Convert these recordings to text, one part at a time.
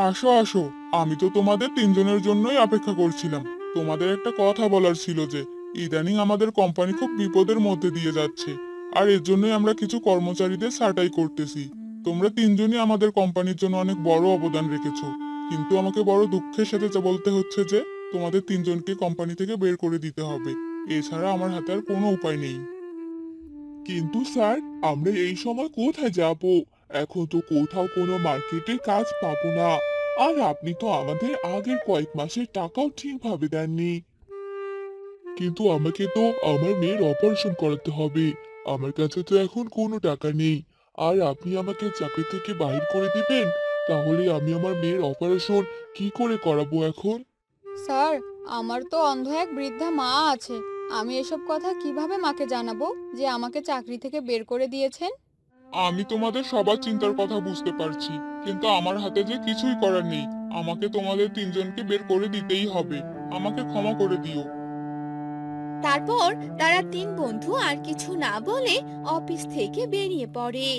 আসো আসো, আমি তো তোমাদের তিনজনের জন্যই অপেক্ষা করছিলাম। তোমাদের একটা কথা বলার ছিল যে ইদানিং আমাদের কোম্পানি খুব বিপদের মধ্যে দিয়ে যাচ্ছে, আর এর জন্যই আমরা কিছু কর্মচারীদের ছাঁটাই করতেছি। তোমরা তিনজনই আমাদের কোম্পানির জন্য অনেক বড় অবদান রেখেছো, কিন্তু আমাকে বড় দুঃখের সাথে যা বলতে হচ্ছে যে তোমাদের তিনজনকে কোম্পানি থেকে বের করে দিতে হবে। এছাড়া আমার হাতে আর কোনো উপায় নেই। কিন্তু স্যার, আমরা এই সময় কোথায় যাব? এখন তো কোথাও কোনো মার্কেটে কাজ পাবো না। আর আপনি তো আমাদের আগের কয়েক মাসের টাকাও ঠিকভাবে দেননি। কিন্তু আমাকে তো আমার মেয়ের অপারেশন করাতে হবে। আমার কাছে তো এখন কোনো টাকা নেই। আর আপনি আমাকে চাকরি থেকে বাহির করে দিবেন? তাহলে আমি আমার মেয়ের অপারেশন কি করে করাবো এখন? স্যার, আমার তো অন্ধ এক বৃদ্ধা মা আছে। আমি এসব কথা কিভাবে মাকে জানাবো যে আমাকে চাকরি থেকে বের করে দিয়েছেন? আমি তোমাদের সবার চিন্তার কথা বুঝতে পারছি, কিন্তু আমার হাতে যে কিছুই করার নেই। আমাকে তোমাদের তিনজনকে বের করে দিতেই হবে। আমাকে ক্ষমা করে দিও। তারপর তারা তিন বন্ধু আর কিছু না বলে অফিস থেকে বেরিয়ে পড়ে।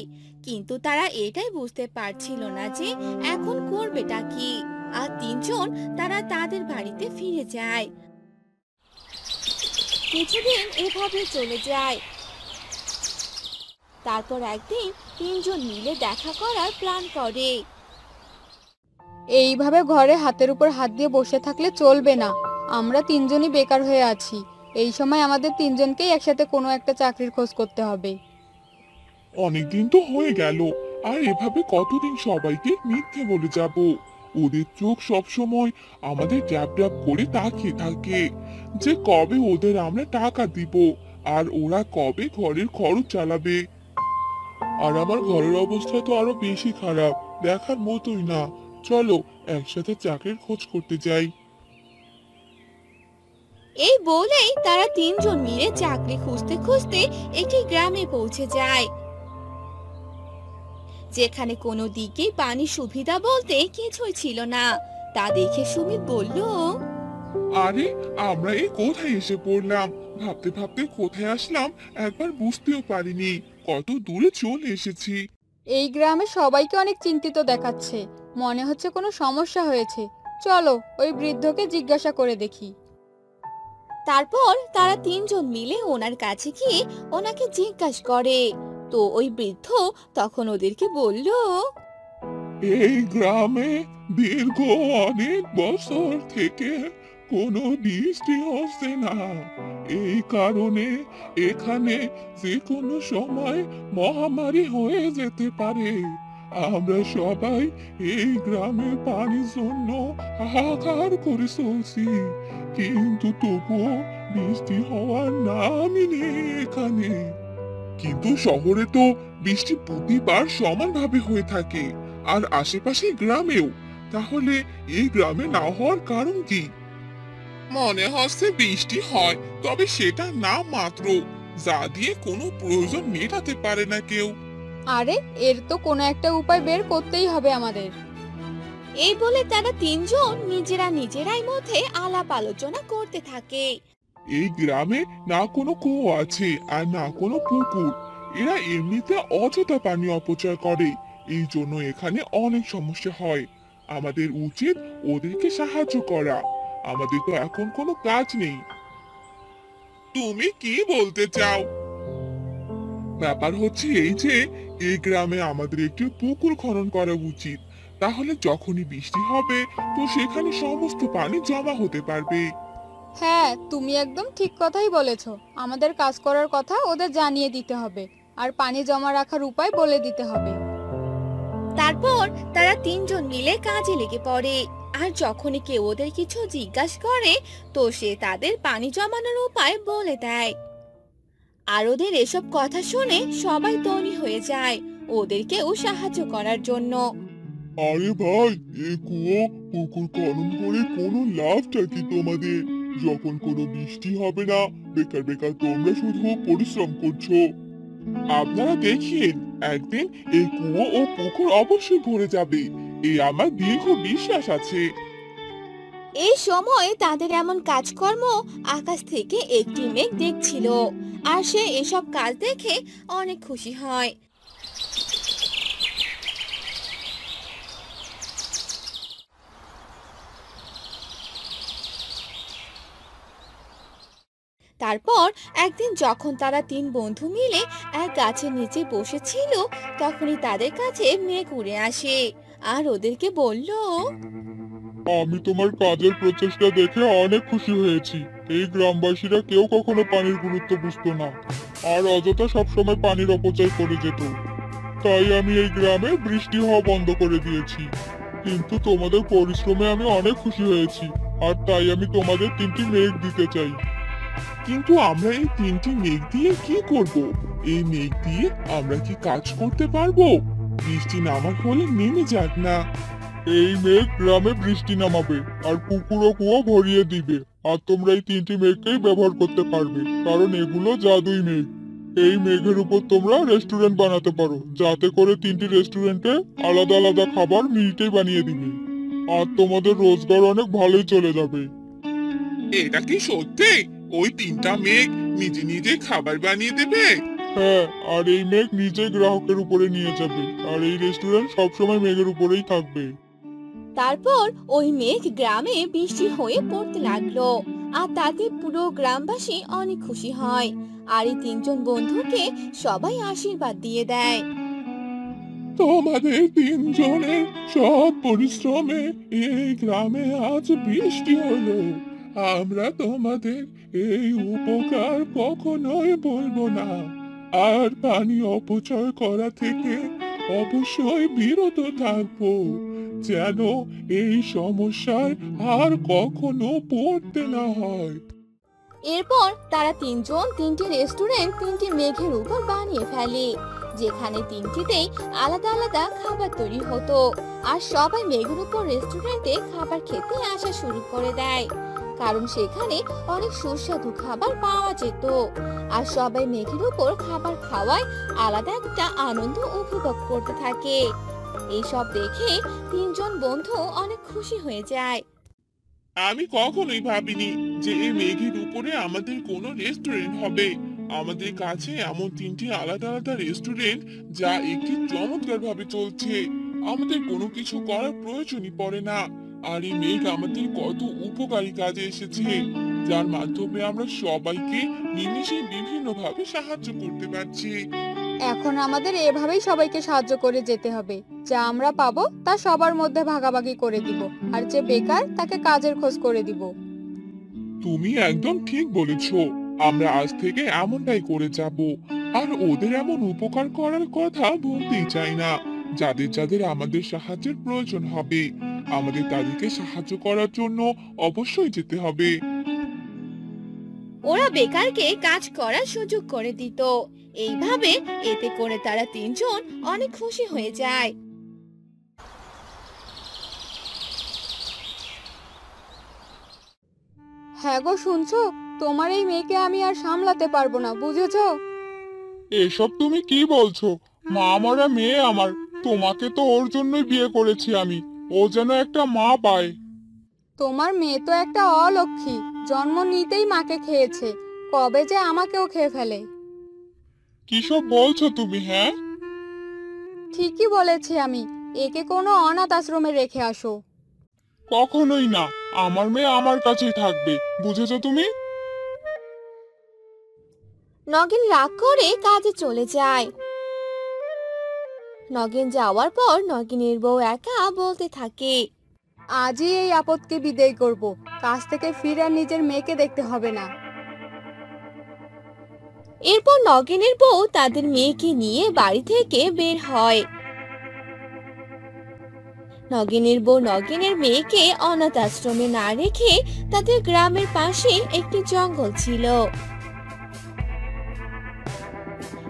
কিন্তু তারা এটাই বুঝতে পারছিল না যে এখন করবেটা কি। আর তিনজন তারা তাদের বাড়িতে ফিরে যায়। কিছুদিন এভাবে চলে যায়। তারপর একদিন তিনজন মিলে দেখা করার প্ল্যান করে। এইভাবে ঘরে হাতের উপর হাত দিয়ে বসে থাকলে চলবে না। আমরা তিনজনই বেকার হয়ে আছি। এই সময় আমাদের তিনজনকেই একসাথে কোনো একটা চাকরির খোঁজ করতে হবে। অনেকদিন তো হয়ে গেল, আর এভাবে কতদিন সবাইকে মিথ্যে বলে যাব? ওদের চোখ সবসময় আমাদের ড্যাব ড্যাব করে তাকিয়ে থাকে যে কবে ওদের আমরা টাকা দিব, আর ওরা কবে ঘরের খরচ চালাবে। আর আমার ঘরের অবস্থা তো আরো বেশি খারাপ, দেখার মতোই না। চলো একসাথে চাকরির খোঁজ করতে যাই। এই বলেই তারা তিনজন মিলে চাকরি খুঁজতে খুঁজতে একটি গ্রামে পৌঁছে যায়, যেখানে কোনো দিকেই পানির সুবিধা বলতে কিছুই ছিল না। তা দেখে সুমিত বলল, আরে, আমরা এই কোথায় এসে পড়লাম! ভাবতে ভাবতে কোথায় আসলাম একবার বুঝতেও পারিনি। কত দূরে চলে এসেছি। এই গ্রামে সবাইকে অনেক চিন্তিত দেখাচ্ছে। মনে হচ্ছে কোনো সমস্যা হয়েছে। চলো ওই বৃদ্ধকে জিজ্ঞাসা করে দেখি। তারপর তারা তিনজন মিলে ওনার কাছে গিয়ে ওনাকে জিজ্ঞাসা করে। তো ওই বৃদ্ধ তখন ওদেরকে বলল, এই গ্রামে দীর্ঘ অনেক বছর থেকে কোনো বৃষ্টি হচ্ছে না। এই কারণে এখানে যে কোনো সময় মহামারী হয়ে যেতে পারে। আমরা সবাই এই গ্রামে পানির জন্য হাহাকার করে চলছি, কিন্তু তবুও বৃষ্টি হওয়ার নামই নেই এখানে। কিন্তু শহরে তো বৃষ্টি প্রতিবার সমানভাবে হয়ে থাকে, আর আশেপাশে গ্রামেও। তাহলে এই গ্রামে না হওয়ার কারণ কি? মনে হচ্ছে বৃষ্টি হয়, তবে সেটা নাম মাত্র, যা দিয়ে কোনো প্রয়োজন মেটাতে পারে না কেউ। আরে, এর তো কোনো একটা উপায় বের করতেই হবে আমাদের। এই বলে তারা তিনজন নিজেরা নিজেরাই মধ্যে আলাপ আলোচনা করতে থাকে। এই গ্রামে না কোনো কুয়ো আছে আর না কোনো পুকুর। এরা এমনিতে অযথা পানি অপচয় করে, এই জন্য এখানে অনেক সমস্যা হয়। আমাদের উচিত ওদেরকে সাহায্য করা। আমাদের তো এখন কোনো কাজ নেই। তুমি কি বলতে চাও? ব্যাপার হচ্ছে এই যে এই গ্রামে আমাদের একটি পুকুর খনন করা উচিত। তাহলে যখনই বৃষ্টি হবে তো সেখানে সমস্ত পানি জমা হতে পারবে। হ্যাঁ, তুমি একদম ঠিক কথাই বলেছো। আমাদের কাজ করার কথা ওদের জানিয়ে দিতে হবে, আর পানি জমা রাখার উপায় বলে দিতে হবে। তারপর তারা তিনজন মিলে কাজে লেগে পড়ে। আর যখনই কেউ ওদের কিছু জিজ্ঞাসা করে, তো সে তাদের পানি জমানোর উপায় বলে দেয়। আর ওদের এসব কথা শুনে সবাই তৈরি হয়ে যায় ওদেরকেও সাহায্য করার জন্য। আরে ভাই, এই কুয়ো পুকুর খনন করে কোনো লাভটা কি তোমাদের? যখন কোনো বৃষ্টি হবে না, বেকার বেকার তোমরা শুধু পরিশ্রম করছো। আপনারা দেখিন, একদিন এই কুয়ো ও পুকুর অবশ্যই ভরে যাবে, এই আমার দীর্ঘ বিশ্বাস আছে। এই সময় তাদের এমন কাজকর্ম আকাশ থেকে একটি মেঘ দেখছিল। আর সে এসব কাজ দেখে অনেক খুশি হয়। তারপর একদিন যখন তারা তিন বন্ধু মিলে এক গাছের নিচে বসেছিল, তখনই তাদের কাছে মেঘ উড়ে আসে আর ওদেরকে বলল, আমি তোমার কাজের প্রচেষ্টা দেখে অনেক খুশি হয়েছি। এই গ্রামবাসীরা কেউ কখনো পানির গুরুত্ব বুঝতো না আর অযথা সবসময় পানির অপচয় করে যেত। তাই আমি এই গ্রামে বৃষ্টি হওয়া বন্ধ করে দিয়েছি। কিন্তু তোমাদের পরিশ্রমে আমি অনেক খুশি হয়েছি, আর তাই আমি তোমাদের 3টি মেঘ দিতে চাই। কিন্তু আমরা এই 3টি মেঘ দিয়ে কি করব? এই মেঘ দিয়ে আমরা কি কাজ করতে পারবো? বৃষ্টি নামার হলে নেমে যাক না। এই মেঘ গ্রামে বৃষ্টি নামাবে আর পুকুর ও কুয়ো ভরিয়ে দিবে। আর তোমরা এই 3টি মেঘকেই ব্যবহার করতে পারবে, কারণ এগুলো জাদুই মেঘ। এই মেঘের উপর তোমরা রেস্টুরেন্ট বানাতে পারো, যাতে করে 3টি রেস্টুরেন্টে আলাদা আলাদা খাবার মিনিটেই বানিয়ে দিবে। আর তোমাদের রোজগার অনেক ভালোই চলে যাবে। এটা কি সত্যি? ওই 3টা মেঘ নিজে নিজে খাবার বানিয়ে দেবে? হ্যাঁ, আর এই মেঘ নিজে গ্রাহকের উপরে নিয়ে যাবে, আর এই রেস্টুরেন্ট সবসময় মেঘের উপরেই থাকবে। তারপর ওই মেঘ গ্রামে বৃষ্টি হয়ে পড়তে লাগলো আর তাতে পুরো গ্রামবাসী অনেক খুশি হয়। আর এই তিনজন বন্ধুকে সবাই আশীর্বাদ দিয়ে দেয়। তোমাদের 3জনের সব পরিশ্রমে এই গ্রামে আজ বৃষ্টি হলো। আমরা তোমাদের এই উপকার কখনোই বলবো না। আর পানি অপচয় করা থেকে অবশ্যই বিরত থাকবো, যেন এই সমস্যায় আর কখনো পড়তে না হয়। এরপর তারা তিনজন 3টি রেস্টুরেন্ট 3টি মেঘের উপর বানিয়ে ফেলে, যেখানে 3টিতেই আলাদা আলাদা খাবার তৈরি হতো। আর সবাই মেঘের উপর রেস্টুরেন্টে খাবার খেতে আসা শুরু করে দেয়, কারণ সেখানে অনেক সুস্বাদু খাবার পাওয়া যেত। আর সবাই মেঘের উপর খাবার খাওয়ায় আলাদা একটা আনন্দ উপভোগ করতে থাকে। এইসব দেখে তিনজন বন্ধু অনেক খুশি হয়ে যায়। আমি কখনোই ভাবিনি যে এই মেঘের উপরে আমাদের কোনো রেস্টুরেন্ট হবে। আমাদের কাছে এমন 3টি আলাদা আলাদা রেস্টুরেন্ট, যা একটি চমৎকার ভাবে চলছে। আমাদের কোনো কিছু করার প্রয়োজনই পড়ে না। আর এই মেঘ আমাদের কত উপকারী কাজে এসেছে, যার মাধ্যমে আমরা সবাইকে নিমেষে বিভিন্ন ভাবে সাহায্য করতে পারছি। এখন আমাদের এভাবেই সবাইকে সাহায্য করে যেতে হবে। যা আমরা পাবো তা সবার মধ্যে ভাগাভাগি করে দিব, আর যে বেকার তাকে কাজের খোঁজ করে দিব। তুমি একদম ঠিক বলেছো। আমরা আজ থেকে এমনটাই করে যাব। আর ওদের এমন উপকার করার কথা বলতেই চাই না। যাদের যাদের আমাদের সাহায্যের প্রয়োজন হবে, আমাদের তাদেরকে সাহায্য করার জন্য অবশ্যই যেতে হবে। ওরা বেকারকে কাজ করার সুযোগ করে দিত। এইভাবে এতে করে তারা তিনজন অনেক খুশি হয়ে যায়। হ্যাঁ গো, শুনছো? তোমার এই মেয়েকে আমি আর সামলাতে পারবো না, বুঝেছো? এসব তুমি কি বলছো? মা মরা মেয়ে আমার। তোমাকে তো ওর জন্যই বিয়ে করেছি আমি। ও যেন একটা মা পায়। তোমার মেয়ে তো একটা অলক্ষী, জন্ম নিতেই মাকে খেয়েছে, কবে যে আমাকেও খেয়ে ফেলে। কিসব বলছো তুমি? হ্যাঁ, ঠিকই বলেছি আমি। একে কোনো অনাথ আশ্রমে রেখে আসো। কখনোই না। আমার মেয়ে আমার কাছেই থাকবে, বুঝেছো তুমি? নগেন রাগ করে কাজে চলে যায়। নগেন যাওয়ার পর নগেনের বউ একা বলতে থাকে, আজই এই আপদকে বিদায় করব। কাজ থেকে ফিরে আর নিজের মেয়েকে দেখতে হবে না। এরপর নগেনের বউ তাদের মেয়েকে নিয়ে বাড়ি থেকে বের হয়। নগেনের বউ নগেনের মেয়েকে অনাথ আশ্রমে না রেখে তাদের গ্রামের পাশে একটি জঙ্গল ছিল,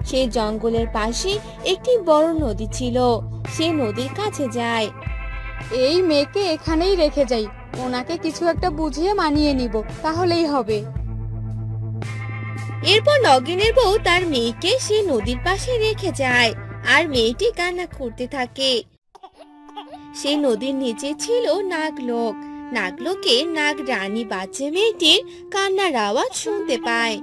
সেই জঙ্গলের পাশে একটি বড় নদী ছিল। সে নদীর কাছে যায়। এই মেয়েকে এখানেই রেখে যাই, ওনাকে কিছু একটা বুঝিয়ে মানিয়ে নিব, তাহলেই হবে। এরপর নগেনের বউ তার মেয়েকে সে নদীর পাশে রেখে যায় আর মেয়েটি কান্না করতে থাকে। সে নদীর নিচে ছিল নাগলোক। নাগলোকে নাগ রানী বাচ্চা মেয়েটির কান্নার আওয়াজ শুনতে পায়।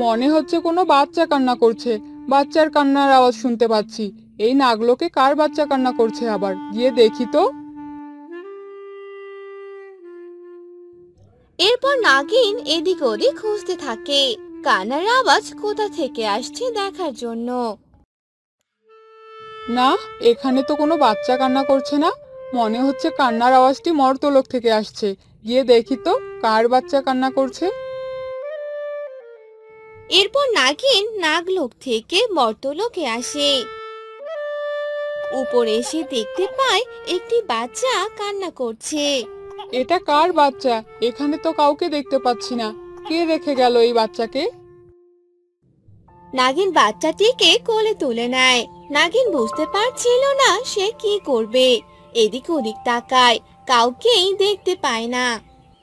মনে হচ্ছে কোনো বাচ্চা কান্না করছে। বাচ্চার কান্নার আওয়াজ শুনতে পাচ্ছি। এই নাগলোকে কার বাচ্চা কান্না করছে আবার? গিয়ে দেখি তো। এরপর নাগিন এদিক ওদিক খুঁজতে থাকে কান্নার আওয়াজ কোথা থেকে আসছে দেখার জন্য। না, এখানে তো কোনো বাচ্চা কান্না করছে না। মনে হচ্ছে কান্নার আওয়াজটি মর্তলোক থেকে আসছে। গিয়ে দেখি তো কার বাচ্চা কান্না করছে। এরপর নাগিন নাগলোক থেকে মর্তলোকে আসে। উপরে এসে দেখতে পায় একটি বাচ্চা কান্না করছে। এটা কার বাচ্চা? এখানে তো কাউকে দেখতে পাচ্ছি না। কে রেখে গেল এই বাচ্চাকে? নাগিন বাচ্চাটিকে কোলে তুলে নেয়। নাগিন বুঝতে পারছিল না সে কি করবে। এদিক ওদিক তাকায়, কাউকেই দেখতে পায় না।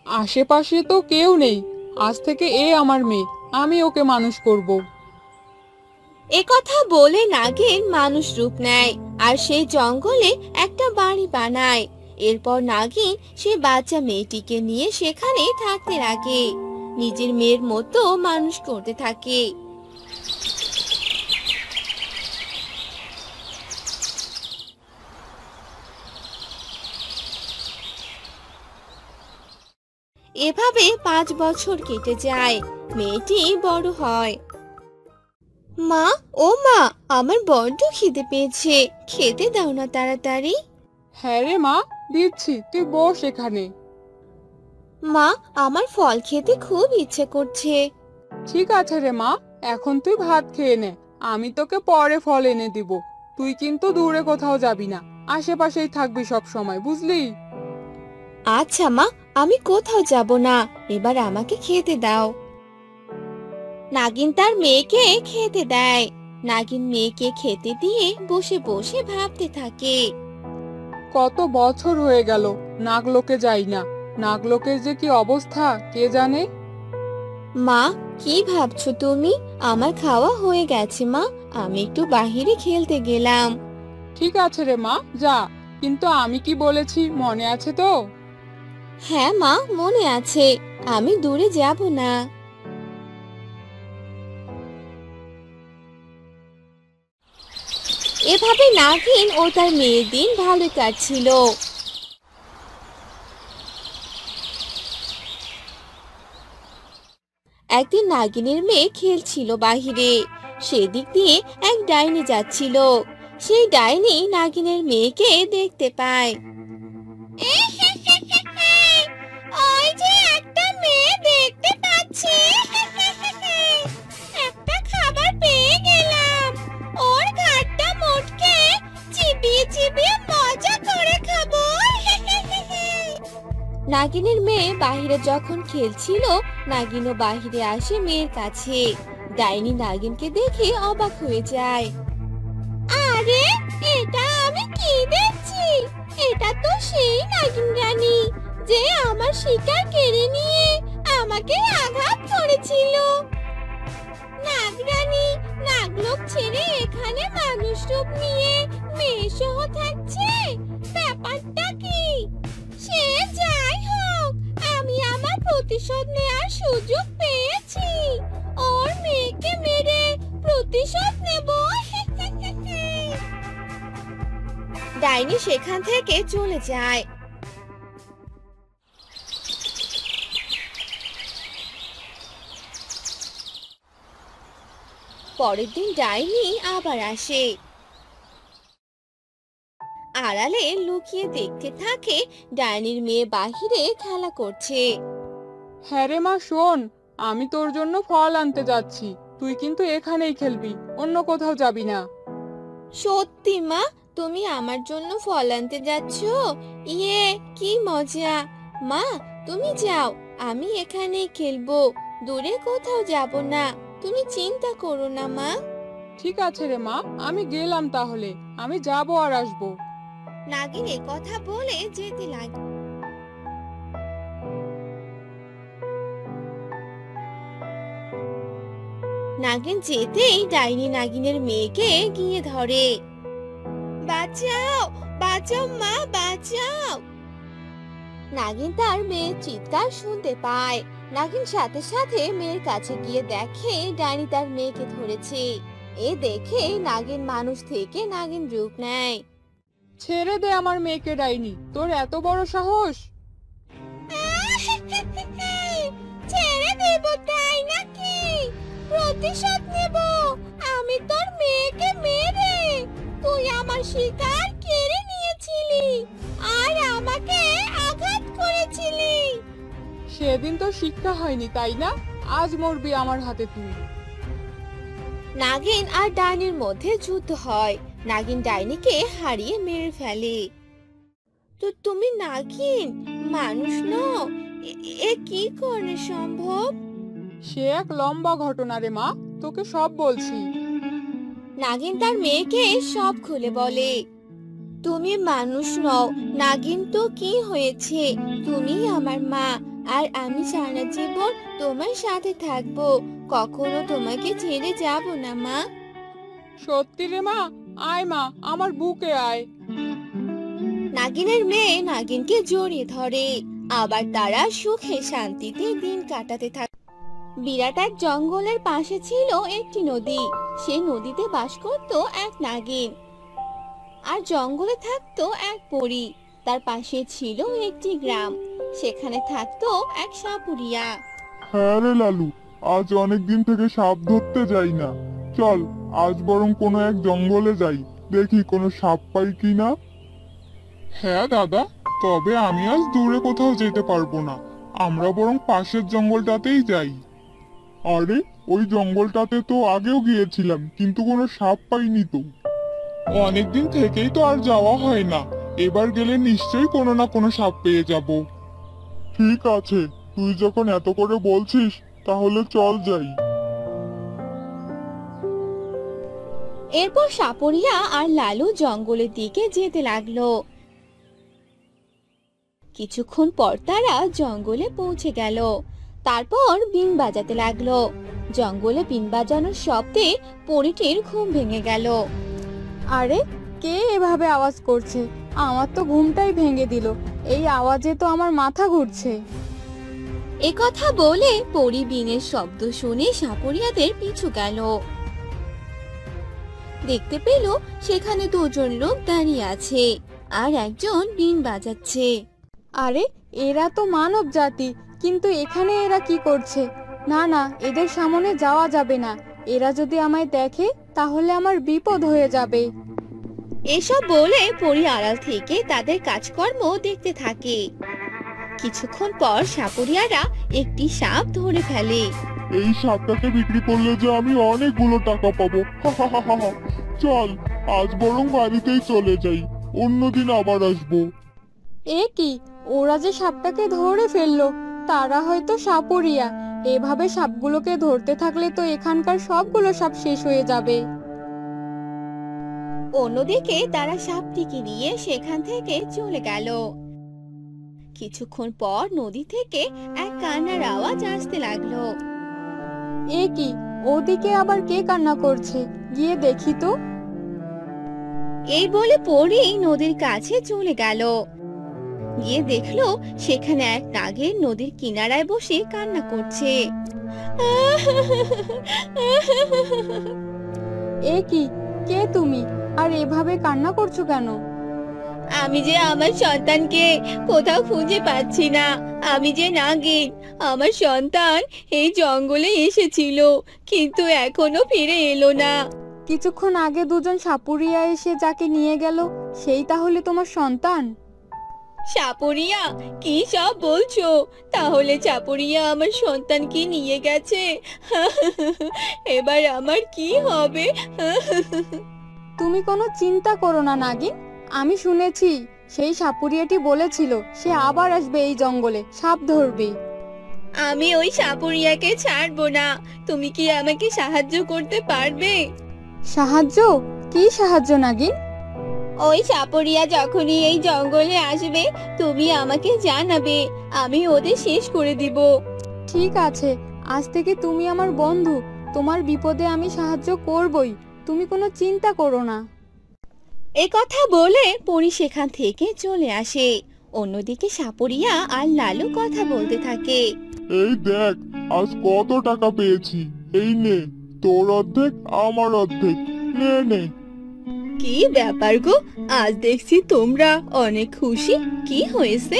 আশেপাশে তো কেউ নেই। আজ থেকে এ আমার মেয়ে, আমি ওকে মানুষ করব। একথা বলে নাগিন মানুষ রূপ নেয় আর সেই জঙ্গলে একটা বাড়ি বানায়। এরপর নাগিন সে বাচ্চা মেয়েটিকে নিয়ে সেখানে থাকতে লাগে, নিজের মেয়ের মতো মানুষ করতে থাকে। এভাবে 5 বছর কেটে যায়, মেয়েটি বড় হয়। মা, ও মা, আমার বড্ড খিদে পেয়েছে, খেতে দাও না তাড়াতাড়ি। হ্যাঁ রে মা, দিচ্ছি, তুই বস এখানে। মা, আমার ফল খেতে খুব ইচ্ছে করছে। ঠিক আছে রে মা, এখন তুই ভাত খেয়ে নে। আমি তোকে পরে ফল এনে দিব। তুই কিন্তু দূরে কোথাও যাবি না, আশেপাশেই থাকবি সব সময়, বুঝলি? আচ্ছা মা, আমি কোথাও যাব না, এবার আমাকে খেতে দাও। নাগিন তার মেয়েকে খেতে দেয়। নাগিন মেয়েকে খেতে দিয়ে বসে বসে ভাবতে থাকে। কত বছর হয়ে গেল নাগলোকে যাই না। নাগলোকের যে কি অবস্থা কে জানে। মা, কি ভাবছো তুমি? আমার খাওয়া হয়ে গেছে মা, আমি একটু বাহিরে খেলতে গেলাম। ঠিক আছে রে মা, যা। কিন্তু আমি কি বলেছি মনে আছে তো? হ্যাঁ মা, মনে আছে, আমি দূরে যাব না। এভাবে নাগিন ও তার মেয়ের দিন ভালোই কাটছিল। একদিন নাগিনের মেয়ে খেলছিল বাহিরে, সেদিক দিয়ে এক ডাইনি যাচ্ছিল। সেই ডাইনি নাগিনের মেয়েকে দেখতে পায়। ওই যে একটা মেয়ে দেখতে পাচ্ছি, একটা খাবার পেয়ে গেলাম। ওর ঘাটটা মোটকে চিবিয়ে চিবিয়ে মজা করে খাবো। নাগিনের মেয়ে বাহিরে যখন খেলছিল, নাগিনও বাহিরে আসে মেয়ের কাছে। ডাইনি নাগিনকে দেখে অবাক হয়ে যায়। আরে, এটা আমি কি দেখছি? এটা তো সেই নাগিন রানী যে আমার শিকার কেড়ে নিয়ে আমাকে আঘাত করেছিল। নাগরানী নাগলোক ছেড়ে এখানে মানুষ রূপ নিয়ে মেয়ে সহ থাকছে, ব্যাপারটা কি? সে যাই হোক, আমি আমার প্রতিশোধ নেওয়ার সুযোগ পেয়েছি। ওর মেয়েকে মেরে প্রতিশোধ নেব। ডাইনি সেখান থেকে চলে যায়। পরের দিন ডাইনি আবার আসে। আড়ালে লুকিয়ে দেখতে থাকে ডাইনির মেয়ে বাহিরে খেলা করছে। হ্যাঁ রে মা, শোন, আমি তোর জন্য ফল আনতে যাচ্ছি। তুই কিন্তু এখানেই খেলবি, অন্য কোথাও যাবি না। সত্যি মা, তুমি আমার জন্য ফল আনতে যাচ্ছ? ইয়ে, কি মজা! মা, তুমি যাও, আমি এখানেই খেলবো, দূরে কোথাও যাব না। তুমি চিন্তা করো না মা। ঠিক আছে রে মা, আমি গেলাম তাহলে। আমি যাবো আর আসবো। নাগিন কথা বলে যেতে লাগে। নাগিন যেতেই ডাইনি নাগিনের মেয়েকে গিয়ে ধরে। বাঁচাও, বাঁচাও মা, বাঁচাও! নাগিন তার মেয়ের চিৎকার শুনতে পায়। নাগিন সাথে সাথে মেয়ের কাছে গিয়ে দেখে ডাইনি তার মেয়েকে ধরেছে। এ দেখে নাগিন মানুষ থেকে নাগিন রূপ নেয়। ছেড়ে দে আমার মেয়েকে ডাইনি, তোর এত বড় সাহস! প্রতিশোধ নেব। আমি তোর মেয়েকে মেরে তুই আমার শিকার কেড়ে নিয়েছিলি আর আমাকে আঘাত করেছিলি। সেদিন তো শিক্ষা হয়নি তাই না? আজ মরবি আমার হাতে তুই। নাগিন আর ডাইনির মধ্যে যুদ্ধ হয়। নাগিন ডাইনিকে হারিয়ে মেরে ফেলে। তো তুমি নাগিন, মানুষ নও? এ কি করে সম্ভব? সে এক লম্বা ঘটনা রে মা, তোকে সব বলছি। নাগিন তার মেয়েকে সব খুলে বলে। তুমি মানুষ নও নাগিন, তো কি হয়েছে? তুমি আমার মা, আর আমি সারা জীবন তোমার সাথে থাকবো। কখনো তোমাকে ছেড়ে যাব না মা। সত্যি রে মা? আয় মা, আমার বুকে আয়। নাগিনের মেয়ে নাগিনকে জড়িয়ে ধরে। আবার তারা সুখে শান্তিতে দিন কাটাতে থাকে। বিরাট এক জঙ্গলের পাশে ছিল একটি নদী। সেই নদীতে বাস করত এক নাগিন, আর জঙ্গলে থাকতো এক পরী। তার পাশে ছিল একটি গ্রাম, সেখানে থাকতো এক সাপুরিয়া। হ্যাঁ রে লালু, আজ অনেক দিন থেকে সাপ ধরতে যাই না। চল আজ বরং কোনো এক জঙ্গলে যাই, দেখি কোনো সাপ পাই কিনা। হ্যাঁ দাদা, তবে আমি আজ দূরে কোথাও যেতে পারবো না। আমরা বরং পাশের জঙ্গলটাতেই যাই। আরে ওই জঙ্গলটাতে তো আগেও গিয়েছিলাম, কিন্তু কোনো সাপ পাইনি তো। অনেকদিন থেকেই তো আর যাওয়া হয় না, এবার গেলে নিশ্চয়ই কোনো না কোনো সাপ পেয়ে যাব। ঠিক আছে, তুই যখন এত করে বলছিস তাহলে চল যাই। এরপর সাপুরিয়া আর লালু জঙ্গলের দিকে যেতে লাগলো। কিছুক্ষণ পর তারা জঙ্গলে পৌঁছে গেল। তারপর বিন বাজাতে লাগলো। জঙ্গলে বিন বাজানোর শব্দে পরীটির ঘুম ভেঙে গেল। আরে কে এভাবে আওয়াজ করছে? আমার তো ঘুমটাই ভেঙে দিল। এই আওয়াজে তো আমার মাথা ঘুরছে। এ কথা বলে পরী বিনের শব্দ শুনে সাপুরিয়াদের পিছু গেল। দেখতে পেল সেখানে দুজন লোক দাঁড়িয়ে আছে আর একজন বিন বাজাচ্ছে। আরে এরা তো মানব জাতি, কিন্তু এখানে এরা কি করছে? না না, এদের সামনে যাওয়া যাবে না। এরা যদি আমায় দেখে তাহলে আমার বিপদ হয়ে যাবে। এসব বলে পরী আড়াল থেকে তাদের কাজকর্ম দেখতে থাকে। কিছুক্ষণ পর সাপুরিয়ারা একটি সাপ ধরে ফেলে। এই সাপটাকে বিক্রি করলে যে আমি অনেকগুলো টাকা পাবো। চল আজ বরং বাড়িতেই চলে যাই, অন্যদিন আবার আসবো। এ কি, ওরা যে সাপটাকে ধরে ফেললো! তারা হয়তো সাপুরিয়া। এভাবে সাপগুলোকে ধরতে থাকলে তো এখানকার সবগুলো সাপ শেষ হয়ে যাবে। অন্যদিকে তারা সাপটিকে নিয়ে সেখান থেকে চলে গেল। কিছুক্ষণ পর নদী থেকে এক কান্নার আওয়াজ আসতে লাগলো। এ কি, ওদিকে আবার কে কান্না করছে? গিয়ে দেখি তো। এই বলে পরী নদীর কাছে চলে গেল। গিয়ে দেখলো সেখানে এক নাগিন নদীর কিনারায় বসে কান্না করছে। এ কি, কে তুমি? আর এভাবে কান্না করছো কেন? আমি যে আমার সন্তানকে কোথাও খুঁজে পাচ্ছি না। আমি যে নাগিন, আমার সন্তান এই জঙ্গলে এসেছিল, কিন্তু এখনো ফিরে এলো না। কিছুক্ষণ আগে দুজন সাপুরিয়া এসে যাকে নিয়ে গেল, সেই তাহলে তোমার সন্তান? সাপুরিয়া, কি সব বলছো? তাহলে সাপুরিয়া আমার সন্তানকে নিয়ে গেছে। এবার আমার কি হবে? তুমি কোনো চিন্তা করো না নাগিন। আমি শুনেছি সেই সাপুরিয়াটি বলেছিল সে আবার আসবে এই জঙ্গলে সাপ ধরবে। আমি ওই সাপুরিয়াকে ছাড়বো না। তুমি কি আমাকে সাহায্য করতে পারবে? সাহায্য? কি সাহায্য নাগিন? ওই সাপুরিয়া যখনই এই জঙ্গলে আসবে তুমি আমাকে জানাবে, আমি ওদের শেষ করে দিব। ঠিক আছে, আজ থেকে তুমি আমার বন্ধু। তোমার বিপদে আমি সাহায্য করবই, তুমি কোনো চিন্তা করো না। এ কথা বলে পরী সেখান থেকে চলে আসে। অন্যদিকে সাপুরিয়া আর লালু কথা বলতে থাকে। এই দেখ, আজ কত টাকা পেয়েছি। এই নে, তোর অর্ধেক আমার অর্ধেক, নে নে। কি ব্যাপার গো, আজ দেখছি তোমরা অনেক খুশি, কি হয়েছে?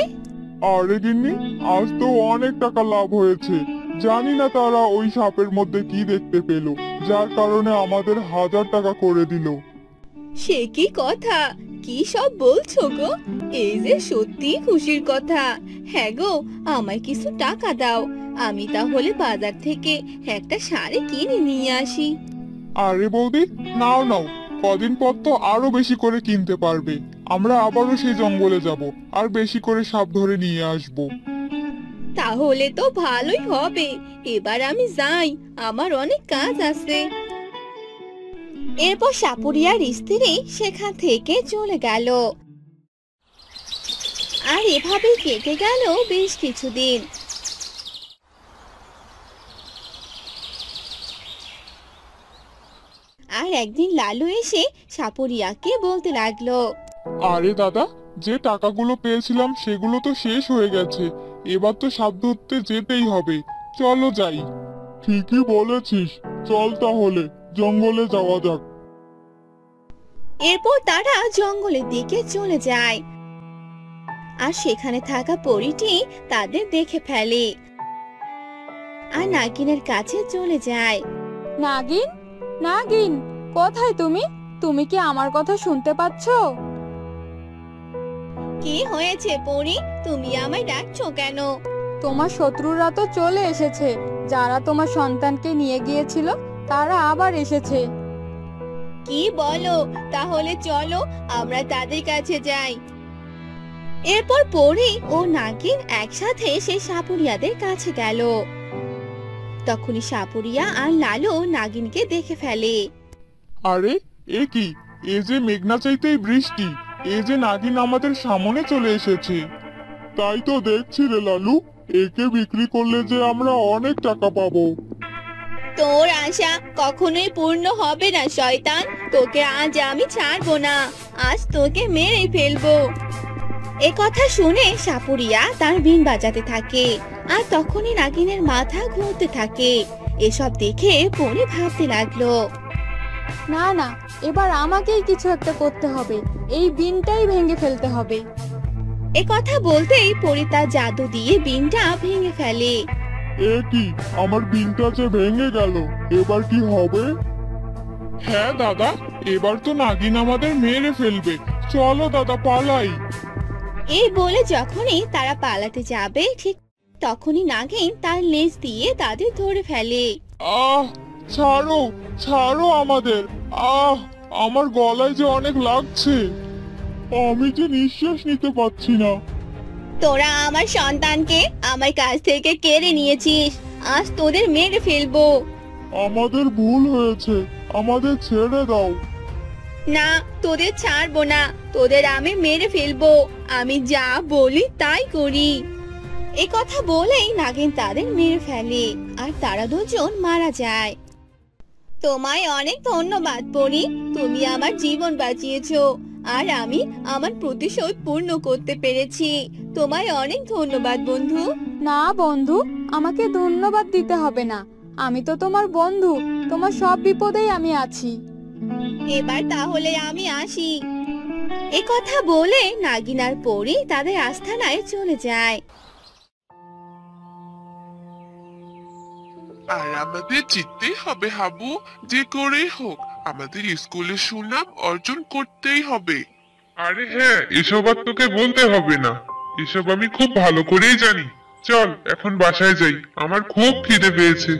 আরে গিন্নি, আজ তো অনেক টাকা লাভ হয়েছে। জানি না তারা ওই সাপের মধ্যে কি দেখতে পেল, যার কারণে আমাদের 1000 টাকা করে দিল। সে কি কথা, কি সব বলছো গো? এই যে সত্যি খুশির কথা। হ্যাঁ গো, আমায় কিছু টাকা দাও, আমি তাহলে বাজার থেকে একটা শাড়ি কিনে নিয়ে আসি। আরে বৌদি, নাও নাও, কদিন পর তো আরো বেশি করে কিনতে পারবে। আমরা আবারও সেই জঙ্গলে যাব আর বেশি করে সাপ ধরে নিয়ে আসব। তাহলে তো ভালোই হবে। এবার আমি যাই, আমার অনেক কাজ আছে। এরপর সাপুরিয়ার স্ত্রী সেখান থেকে চলে গেল। আর এভাবেই কেটে গেল বেশ কিছুদিন। আর একদিন লালু এসে সাপুরিয়াকে বলতে লাগলো, আরে দাদা, যে টাকাগুলো পেয়েছিলাম সেগুলো তো শেষ হয়ে গেছে। এবার তো সাপ ধরতে যেতেই হবে, চলো যাই। ঠিকই বলেছিস, চল তাহলে জঙ্গলে যাওয়া যাক। এরপর তারা জঙ্গলের দিকে চলে যায়। আর সেখানে থাকা পরীটি তাদের দেখে ফেলে আর নাগিনের কাছে চলে যায়। নাগিন, নাগিন, কোথায় তুমি? তুমি কি আমার কথা শুনতে পাচ্ছো? কি হয়েছে পরী, তুমি আমায় ডাকছো কেন? তোমার শত্রুরা তো চলে এসেছে। যারা তোমার সন্তানকে নিয়ে গিয়েছিল তারা আবার এসেছে। কি বলো? তাহলে চলো আমরা তাদের কাছে যাই। এরপর পরী ও নাগিন একসাথে সেই সাপুরিয়াদের কাছে গেল। তখনই সাপুরিয়া আর লালু নাগিনকে দেখে ফেলে। আরে এ কি, এ যে মেঘনা চাইতেই বৃষ্টি, এ যে নাগিন আমাদের সামনে চলে এসেছে। তাই তো দেখছি রে লালু, একে বিক্রি করলে যে আমরা অনেক টাকা পাবো। তোর আশা কখনোই পূর্ণ হবে না শয়তান। তোকে আজ আমি ছাড়বো না, আজ তোকে মেরে ফেলবো। এ কথা শুনে সাপুরিয়া তার বিন বাজাতে থাকে। আর তখনই নাগিনের মাথা ঘুরতে থাকে। এসব দেখে পরী ভাবতে লাগলো, না না, এবার আমাকেই কিছু একটা করতে হবে। এই বিনটাই ভেঙে ফেলতে হবে। এ কথা বলতেই পরী তার জাদু দিয়ে বিনটা ভেঙে ফেলে। এ কি, আমার বিনটা যে ভেঙে গেল, এবার কি হবে? হ্যাঁ দাদা, এবার তো নাগিন আমাদের মেরে ফেলবে। চলো দাদা, পালাই। এই বলে যখনই তারা পালাতে যাবে ঠিক তখনই নাগিন তার লেজ দিয়ে তাদের ধরে ফেলে। আহ, ছাড়ো, ছাড়ো আমাদের। আহ, আমার গলায় যে অনেক লাগছে, আমি যে নিঃশ্বাস নিতে পারছি না। তোরা আমার সন্তানকে আমার কাছ থেকে কেড়ে নিয়েছিস, আজ তোদের মেরে ফেলবো। আমাদের ভুল হয়েছে, আমাদের ছেড়ে দাও। না, তোদের ছাড়বো না, তোদের আমি মেরে ফেলবো। আমি যা বলি তাই করি। এ কথা বলেই নাগিন তাদের মেরে ফেলে আর তারা দুজন মারা যায়। তোমায় অনেক ধন্যবাদ পরী, তুমি আমার জীবন বাঁচিয়েছো আর আমি আমার প্রতিশোধ পূর্ণ করতে পেরেছি। তোমায় অনেক ধন্যবাদ বন্ধু। না বন্ধু, আমাকে ধন্যবাদ দিতে হবে না। আমি তো তোমার বন্ধু, তোমার সব বিপদেই আমি আছি। এবার তাহলে আমি আসি। এ কথা বলে নাগিন আর পরী তাদের আস্তানায় চলে যায়। আর আমাদের জিততেই হবে হাবু, যে করেই হোক আমাদের স্কুলের সুনাম অর্জন করতেই হবে। আরে হ্যাঁ, এসব আর তোকে বলতে হবে না, এসব আমি খুব ভালো করেই জানি। চল এখন বাসায় যাই, আমার খুব খিদে পেয়েছে।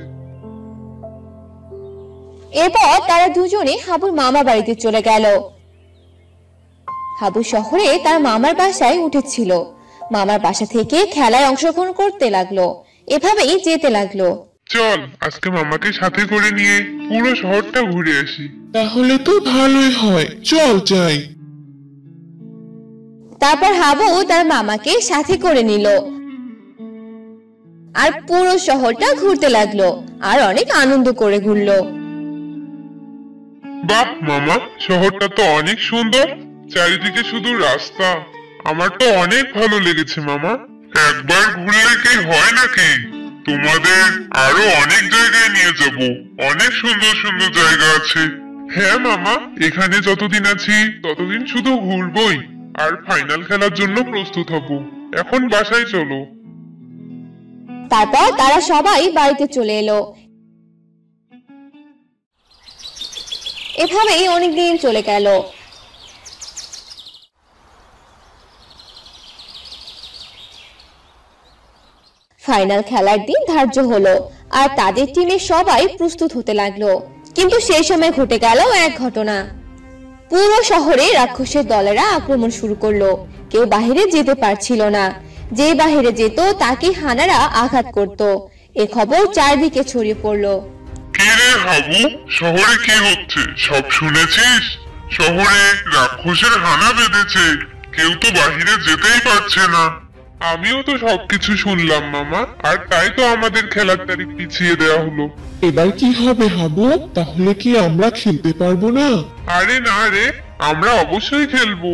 এরপর তারা দুজনে হাবুর মামার বাড়িতে চলে গেল। হাবু শহরে তার মামার বাসায় উঠেছিল। মামার বাসা থেকে খেলায় অংশগ্রহণ করতে লাগলো। এভাবেই যেতে লাগলো। চল আজকে মামাকে সাথে করে নিয়ে পুরো শহরটা ঘুরে আসি। তাহলে তো ভালোই হয়, চল যাই। তারপর হাবু তার মামাকে সাথে করে নিল আর পুরো শহরটা ঘুরতে লাগলো আর অনেক আনন্দ করে ঘুরলো। বাহ মামা, শহরটা তো অনেক সুন্দর, চারিদিকে শুধু রাস্তা। আমার তো অনেক ভালো লেগেছে মামা। একবার ঘুরলে কি হয় নাকি? তোমাদের আরো অনেক জায়গায় নিয়ে যাব, অনেক সুন্দর সুন্দর জায়গা আছে। হ্যাঁ মামা, এখানে যতদিন আছি ততদিন শুধু ঘুরবই আর ফাইনাল খেলার জন্য প্রস্তুত হব। এখন বাসায় চলো। তারপর তারা সবাই বাড়িতে চলে এলো। এভাবেই অনেকদিন চলে গেল। ফাইনাল খেলার দিন ধার্য হলো আর তাদের টিমের সবাই প্রস্তুত হতে লাগলো। কিন্তু সেই সময় ঘটে গেল এক ঘটনা। পুরো শহরে রাক্ষসের দলেরা আক্রমণ শুরু করলো। কেউ বাহিরে যেতে পারছিল না। যে বাহিরে যেত তাকে হানারা আঘাত করত। এ খবর চারদিকে ছড়িয়ে পড়লো। কি রে হাবু, শহরে কি হচ্ছে সব শুনেছিস? শহরে রাক্ষসের হানা বেঁধেছে, কেউ তো বাহিরে যেতেই পারছে না। আমিও তো সবকিছু শুনলাম মামা, আর তাই তো আমাদের খেলার তারিখ পিছিয়ে দেওয়া হলো। এবার কি হবে হাবু? তাহলে কি আমরা খেলতে পারবো না? আরে না রে, আমরা অবশ্যই খেলবো।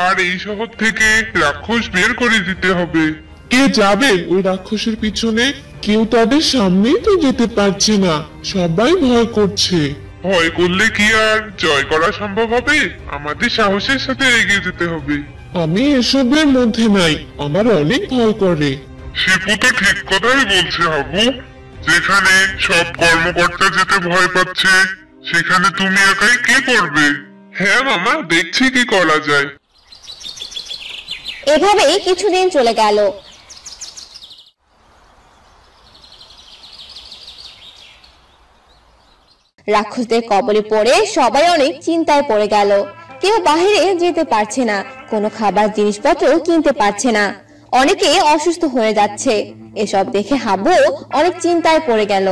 আর এই শহর থেকে রাক্ষস বের করে দিতে হবে। কে যাবে ওই রাক্ষসের পিছনে? কেউ তাদের সামনেই তো যেতে পারছে না, সবাই ভয় করছে। ভয় করলে কি আর জয় করা সম্ভব হবে? আমাদের সাহসের সাথে এগিয়ে যেতে হবে। আমি এসবের মধ্যে নাই, আমার অনেক ভয় করে। শিপু তো ঠিক কথাই বলছে হাবু। যেখানে সব কর্মকর্তা যেতে ভয় পাচ্ছে, সেখানে তুমি একাই কি করবে? হ্যাঁ মামা, দেখছি কি করা যায়। এভাবেই কিছুদিন চলে গেল। রাক্ষসদের কবলে পড়ে সবাই অনেক চিন্তায় পড়ে গেল। কেউ বাহিরে যেতে পারছে না, কোনো খাবার জিনিসপত্র কিনতে পারছে না, অনেকে অসুস্থ হয়ে যাচ্ছে। এসব দেখে হাবু অনেক চিন্তায় পড়ে গেল।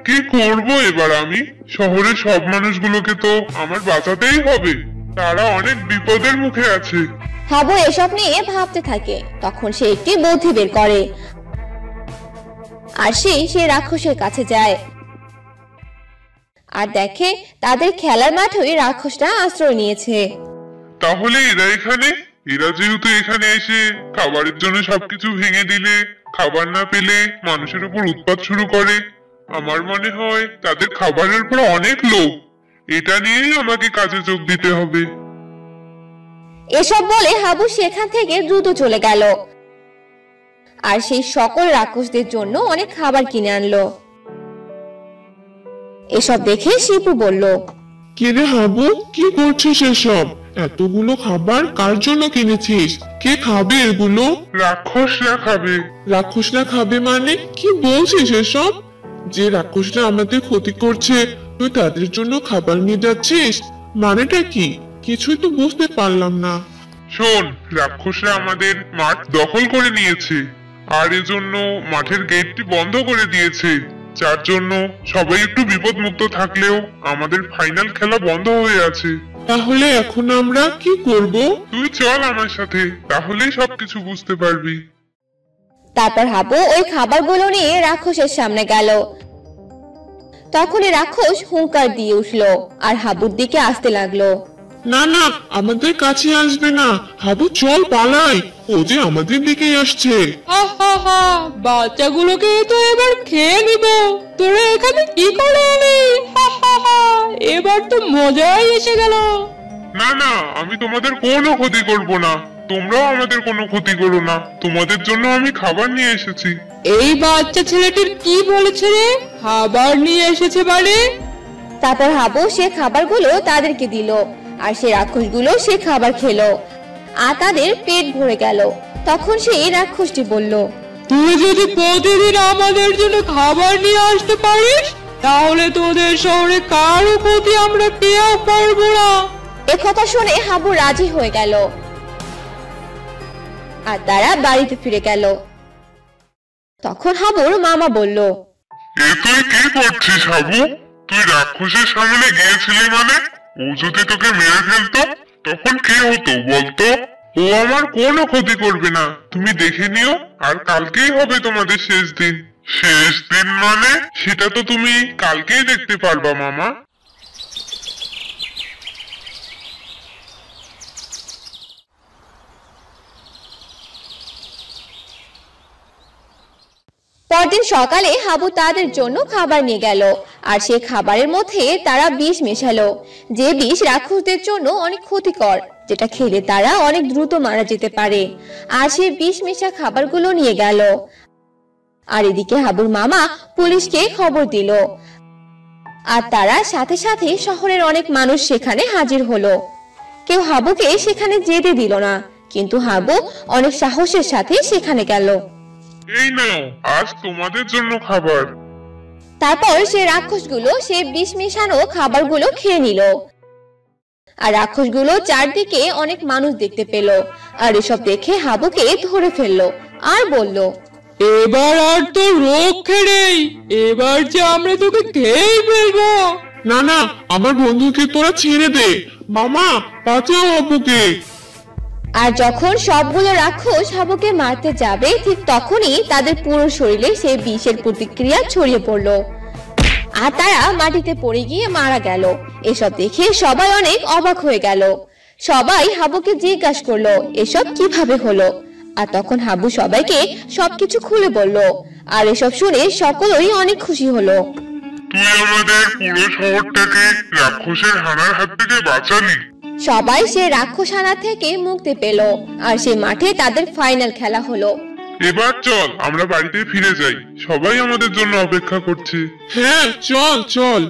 কি করব এবার আমি? শহরের সব মানুষগুলোকে তো আমার বাঁচাতেই হবে, তারা অনেক বিপদের মুখে আছে। হাবু এসব নিয়ে ভাবতে থাকে। তখন সে একটি বুদ্ধি বের করে আর সে রাক্ষসের কাছে যায় আর দেখে তাদের খেলার মাঠে রাক্ষসটা আশ্রয় নিয়েছে। তাহলে এরা এখানে? এরা যেহেতু এখানে এসে খাবারের জন্য সবকিছু ভেঙে দিলে, খাবার না পেলে মানুষের উপর উৎপাত শুরু করে, আমার মনে হয় তাদের খাবারের উপর অনেক লোভ। এটা নিয়েই আমাকে কাজে যোগ দিতে হবে। এসব বলে হাবু সেখান থেকে দ্রুত চলে গেল আর সেই সকল রাক্ষসদের জন্য অনেক খাবার কিনে আনলো। এসব দেখে শিপু বলল, কে রে হাবু, কি করছিস এসব? এতগুলো খাবার কার জন্য কিনেছিস? কে খাবে এগুলো? রাক্ষসরা খাবে। রাক্ষসরা খাবে মানে কি বলছিস এসব? যে রাক্ষসরা আমাদের ক্ষতি করছে, তুই তাদের জন্য খাবার নিয়ে যাচ্ছিস? মানেটা কি? কিছুই তো বুঝতে পারলাম না। শোন, রাক্ষসরা আমাদের মাঠ দখল করে নিয়েছে, আর এজন্য মাঠের গেটটি বন্ধ করে দিয়েছে, যার জন্য সবাই একটু বিপদ মুক্ত থাকলেও আমাদের ফাইনাল খেলা বন্ধ হয়ে আছে। তাহলে এখন আমরা কি করব? তুই চল আমার সাথে, তাহলেই সবকিছু বুঝতে পারবি। তারপর হাবু ওই খাবারগুলো নিয়ে রাক্ষসের সামনে গেল। তখনই রাক্ষস হুঙ্কার দিয়ে উঠলো আর হাবুর দিকে আসতে লাগলো। না না, আমাদের কাছে আসবে না। হাবু চল পালাই, ও যে আমাদের দিকেই আসছে। আহা, বাচ্চাগুলোকে তো এবার খেয়ে নিব। তোরা এখানে কি করে এলি? এবার তো মজাই এসে গেল। না না, আমি তোমাদের কোনো ক্ষতি করব না, তোমরাও আমাদের কোনো ক্ষতি করো না। তোমাদের জন্য আমি খাবার নিয়ে এসেছি। এই বাচ্চা ছেলেটির কি বলেছে রে? খাবার নিয়ে এসেছে মানে? তারপর হাবু সে খাবারগুলো তাদেরকে দিল আর সে রাক্ষসগুলো সে খাবার খেলো আর তাদের পেট ভরে গেল। তখন সেই রাক্ষসটি বলল, তুই যদি প্রতিদিন আমাদের জন্য খাবার নিয়ে আসতে পারিস, তাহলে তোদের শহরে কারো ক্ষতি আমরা কেউ করবো না। একথা শুনে হাবু রাজি হয়ে গেল আর তারা বাড়িতে ফিরে গেল। তখন হাবুর মামা বলল, এ তুই কি করছিস হাবু? তুই রাক্ষসের সামনে গিয়েছিলি মানে? ও যদি তোকে মেরে ফেলতো তখন কি হতো বলতো? ও আমার কোনো ক্ষতি করবে না, তুমি দেখে নিও। আর কালকেই হবে তোমাদের শেষ দিন। শেষ দিন মানে? সেটা তো তুমি কালকেই দেখতে পারবা মামা। পরদিন সকালে হাবু তাদের জন্য খাবার নিয়ে গেল আর সে খাবারের মধ্যে তারা বিষ মেশালো, যে বিষ রাক্ষসদের জন্য অনেক ক্ষতিকর, যেটা খেলে তারা অনেক দ্রুত মারা যেতে পারে। আর সে বিষ মেশা খাবারগুলো নিয়ে গেল আর এদিকে হাবুর মামা পুলিশকে খবর দিল, আর তারা সাথে সাথে শহরের অনেক মানুষ সেখানে হাজির হলো। কেউ হাবুকে সেখানে যেতে দিল না, কিন্তু হাবু অনেক সাহসের সাথে সেখানে গেল। এই নাও আজ তোমাদের জন্য খাবার। তারপর সে রাক্ষসগুলো সে বিষ মেশানো খাবারগুলো খেয়ে নিল। আর রাক্ষসগুলো চারদিকে অনেক মানুষ দেখতে পেল, আর এসব দেখে হাবুকে ধরে ফেললো আর বলল, এবার আর তো রক্ষে নেই, এবার যে আমরা তোকে খেয়েই ফেলবো। না না, আমার বন্ধুকে তোরা ছেড়ে দে। মামা, বাঁচাও হাবুকে। আর যখন সবগুলো রাক্ষস হাবুকে মারতে যাবে ঠিক তখনই তাদের পুরো শরীরে সেই বিষের প্রতিক্রিয়া ছড়িয়ে পড়লো, আর তারা মাটিতে পড়ে গিয়ে মারা গেল। এসব দেখে সবাই অনেক অবাক হয়ে গেল। সবাই হাবুকে জিজ্ঞাসা করলো এসব কিভাবে হলো, আর তখন হাবু সবাইকে সবকিছু খুলে বলল। আর এসব শুনে সকলেই অনেক খুশি হলো। তুই আমাদের পুরো শহরটাকে রাক্ষসের হানার হাত থেকে বাঁচালি। সবাই সে রাক্ষসানা থেকে মুক্তি পেল, আর সে মাঠে তাদের ফাইনাল খেলা হলো। এবার চল আমরা বাড়িতে ফিরে যাই, সবাই আমাদের জন্য অপেক্ষা করছে। হ্যাঁ চল চল।